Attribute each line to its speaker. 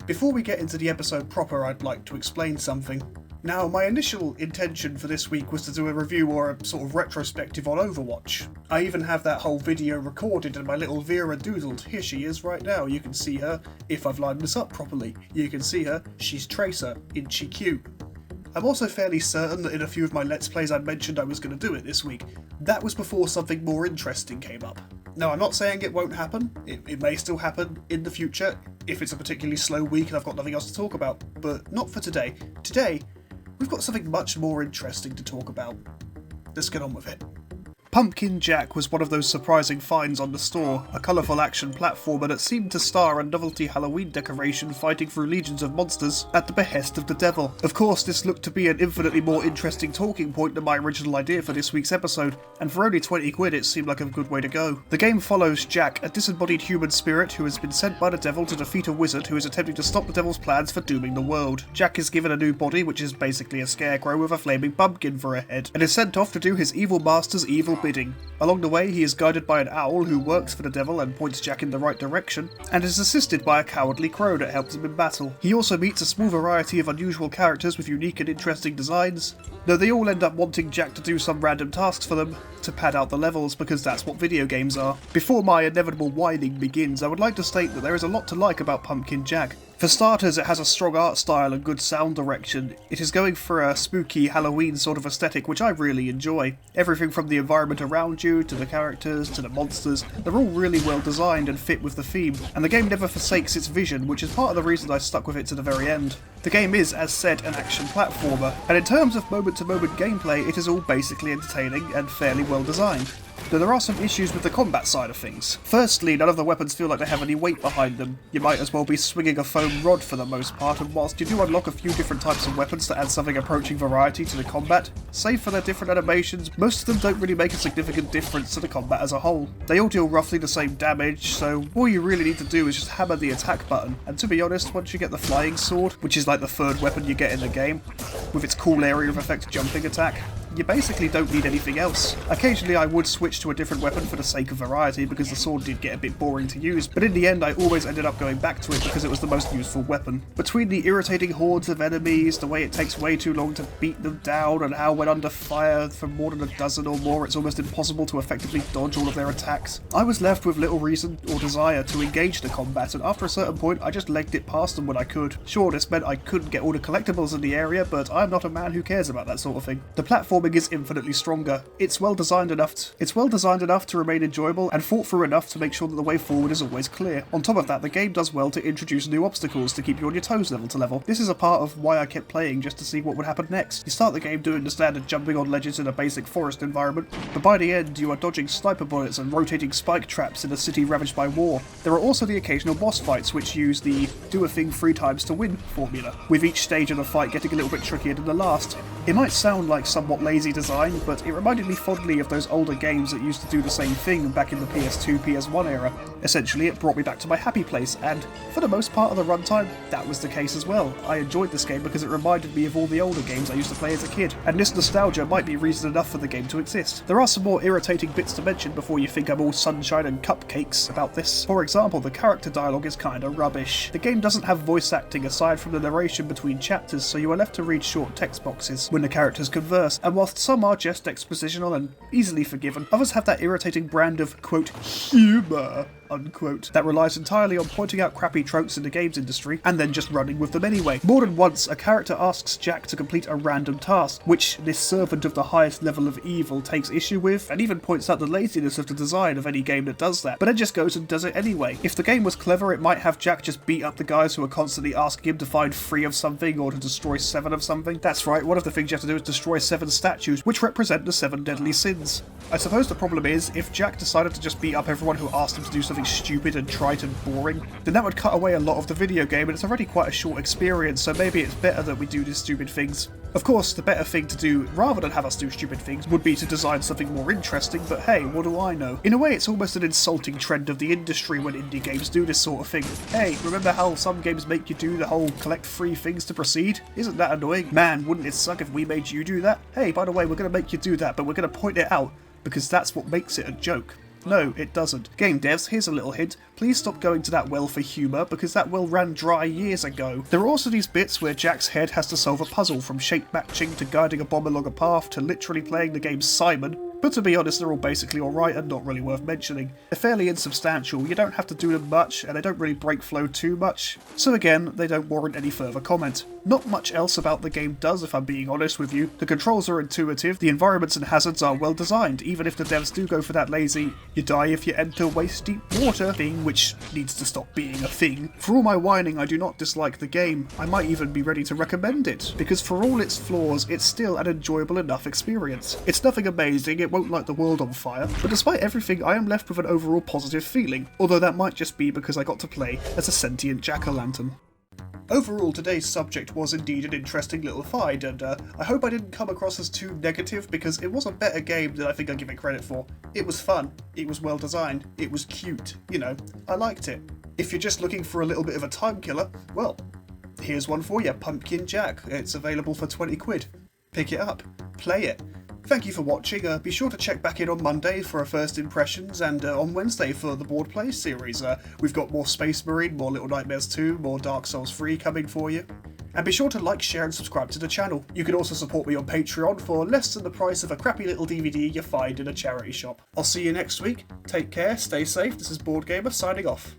Speaker 1: Before we get into the episode proper, I'd like to explain something. Now, my initial intention for this week was to do a review or a sort of retrospective on Overwatch. I even have that whole video recorded and my little Vera doodled. Here she is right now, you can see her, if I've lined this up properly. You can see her, she's Tracer, Inchy cute. I'm also fairly certain that in a few of my Let's Plays I mentioned I was going to do it this week. That was before something more interesting came up. Now, I'm not saying it won't happen, it may still happen in the future, if it's a particularly slow week and I've got nothing else to talk about, but not for today. Today, we've got something much more interesting to talk about. Let's get on with it. Pumpkin Jack was one of those surprising finds on the store, a colourful action platformer that seemed to star a novelty Halloween decoration fighting through legions of monsters at the behest of the devil. Of course, this looked to be an infinitely more interesting talking point than my original idea for this week's episode, and for only 20 quid it seemed like a good way to go. The game follows Jack, a disembodied human spirit who has been sent by the devil to defeat a wizard who is attempting to stop the devil's plans for dooming the world. Jack is given a new body, which is basically a scarecrow with a flaming pumpkin for a head, and is sent off to do his evil master's evil bidding. Along the way, he is guided by an owl who works for the devil and points Jack in the right direction, and is assisted by a cowardly crow that helps him in battle. He also meets a small variety of unusual characters with unique and interesting designs, though they all end up wanting Jack to do some random tasks for them to pad out the levels, because that's what video games are. Before my inevitable whining begins, I would like to state that there is a lot to like about Pumpkin Jack. For starters, it has a strong art style and good sound direction. It is going for a spooky Halloween sort of aesthetic, which I really enjoy. Everything from the environment around you, to the characters, to the monsters, they're all really well designed and fit with the theme, and the game never forsakes its vision, which is part of the reason I stuck with it to the very end. The game is, as said, an action platformer, and in terms of moment-to-moment gameplay, it is all basically entertaining and fairly well designed. Though there are some issues with the combat side of things. Firstly, none of the weapons feel like they have any weight behind them. You might as well be swinging a foam rod for the most part, and whilst you do unlock a few different types of weapons to add something approaching variety to the combat, save for their different animations, most of them don't really make a significant difference to the combat as a whole. They all deal roughly the same damage, so all you really need to do is just hammer the attack button, and to be honest, once you get the flying sword, which is like the third weapon you get in the game, with its cool area of effect jumping attack, you basically don't need anything else. Occasionally I would switch to a different weapon for the sake of variety because the sword did get a bit boring to use, but in the end I always ended up going back to it because it was the most useful weapon. Between the irritating hordes of enemies, the way it takes way too long to beat them down, and how when under fire for more than a dozen or more it's almost impossible to effectively dodge all of their attacks, I was left with little reason or desire to engage the combat, and after a certain point I just legged it past them when I could. Sure, this meant I couldn't get all the collectibles in the area, but I'm not a man who cares about that sort of thing. The platforming is infinitely stronger. It's well designed enough to remain enjoyable, and thought through enough to make sure that the way forward is always clear. On top of that, the game does well to introduce new obstacles to keep you on your toes level to level. This is a part of why I kept playing, just to see what would happen next. You start the game doing the standard jumping on ledges in a basic forest environment, but by the end you are dodging sniper bullets and rotating spike traps in a city ravaged by war. There are also the occasional boss fights which use the do a thing 3 times to win formula, with each stage of the fight getting a little bit trickier than the last. It might sound like somewhat lazy design, but it reminded me fondly of those older games that used to do the same thing back in the PS2, PS1 era. Essentially, it brought me back to my happy place, and for the most part of the runtime, that was the case as well. I enjoyed this game because it reminded me of all the older games I used to play as a kid, and this nostalgia might be reason enough for the game to exist. There are some more irritating bits to mention before you think I'm all sunshine and cupcakes about this. For example, the character dialogue is kinda rubbish. The game doesn't have voice acting aside from the narration between chapters, so you are left to read short text boxes when the characters converse, and whilst some are just expositional and easily forgiven, others have that irritating brand of, quote, humour, unquote, that relies entirely on pointing out crappy tropes in the games industry and then just running with them anyway. More than once, a character asks Jack to complete a random task, which this servant of the highest level of evil takes issue with, and even points out the laziness of the design of any game that does that, but then just goes and does it anyway. If the game was clever, it might have Jack just beat up the guys who are constantly asking him to find 3 of something or to destroy 7 of something. That's right, one of the things you have to do is destroy 7 statues, which represent the 7 deadly sins. I suppose the problem is, if Jack decided to just beat up everyone who asked him to do something stupid and trite and boring, then that would cut away a lot of the video game, and it's already quite a short experience, so maybe it's better that we do these stupid things. Of course, the better thing to do, rather than have us do stupid things, would be to design something more interesting, but hey, what do I know? In a way, it's almost an insulting trend of the industry when indie games do this sort of thing. Hey, remember how some games make you do the whole collect free things to proceed? Isn't that annoying? Man, wouldn't it suck if we made you do that? Hey, by the way, we're going to make you do that, but we're going to point it out, because that's what makes it a joke. No, it doesn't. Game devs, here's a little hint. Please stop going to that well for humour, because that well ran dry years ago. There are also these bits where Jack's head has to solve a puzzle, from shape matching to guiding a bomb along a path to literally playing the game Simon. But to be honest, they're all basically alright and not really worth mentioning. They're fairly insubstantial, you don't have to do them much, and they don't really break flow too much. So again, they don't warrant any further comment. Not much else about the game does, if I'm being honest with you. The controls are intuitive, the environments and hazards are well designed, even if the devs do go for that lazy "you die if you enter waist-deep water" thing, which needs to stop being a thing. For all my whining, I do not dislike the game. I might even be ready to recommend it, because for all its flaws, it's still an enjoyable enough experience. It's nothing amazing, it won't light the world on fire, but despite everything, I am left with an overall positive feeling, although that might just be because I got to play as a sentient jack-o'-lantern. Overall, today's subject was indeed an interesting little find, and I hope I didn't come across as too negative, because it was a better game than I think I give it credit for. It was fun, it was well designed, it was cute, you know, I liked it. If you're just looking for a little bit of a time killer, well, here's one for you, Pumpkin Jack. It's available for 20 quid. Pick it up, play it. Thank you for watching. Be sure to check back in on Monday for our first impressions, and on Wednesday for the Board Play series. We've got more Space Marine, more Little Nightmares 2, more Dark Souls 3 coming for you. And be sure to like, share and subscribe to the channel. You can also support me on Patreon for less than the price of a crappy little DVD you find in a charity shop. I'll see you next week. Take care, stay safe. This is Board Gamer signing off.